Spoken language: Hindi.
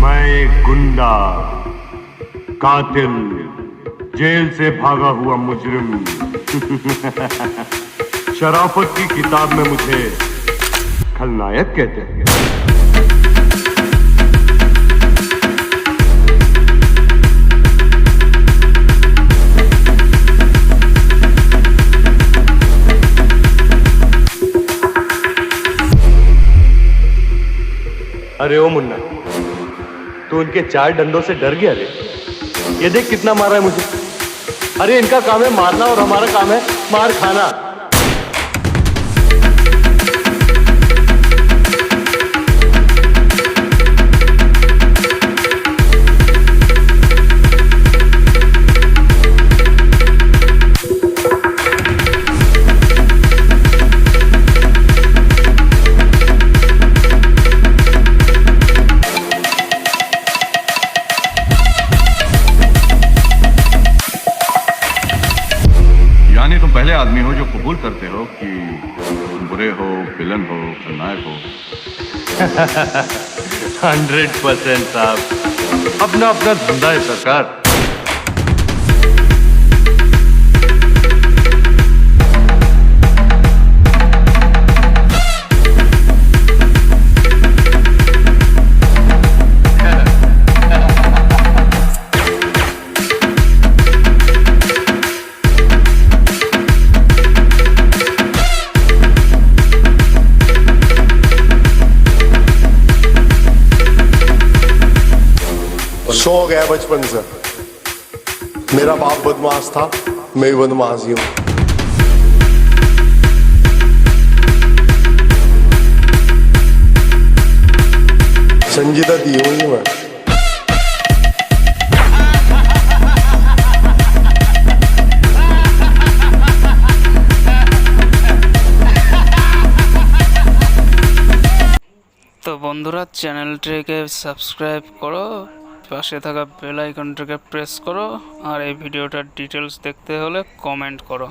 मैं एक गुंडा, कातिल, जेल से भागा हुआ मुजरिम। शराफत की किताब में मुझे खलनायक कहते हैं। अरे ओ मुन्ना, तू उनके 4 डंडों से डर गया रे? ये देख कितना मारा है मुझे। अरे इनका काम है मारना और हमारा काम है मार खाना। तुम पहले आदमी हो जो कबूल करते हो कि तुम बुरे हो, विलन हो, खलनायक हो। 100% साहब, अपना अपना धंधा है सरकार। शौक है बचपन से। मेरा बाप बदमाश था, मैं भी बदमाश ही हूं। संजीदा दी हुई मैं। তো বন্ধুরা, চ্যানেলটিকে সাবস্ক্রাইব করো, পাশে থাকা বেল আইকনটাকে প্রেস করো, আর এই ভিডিওটার ডিটেলস দেখতে হলে কমেন্ট করো।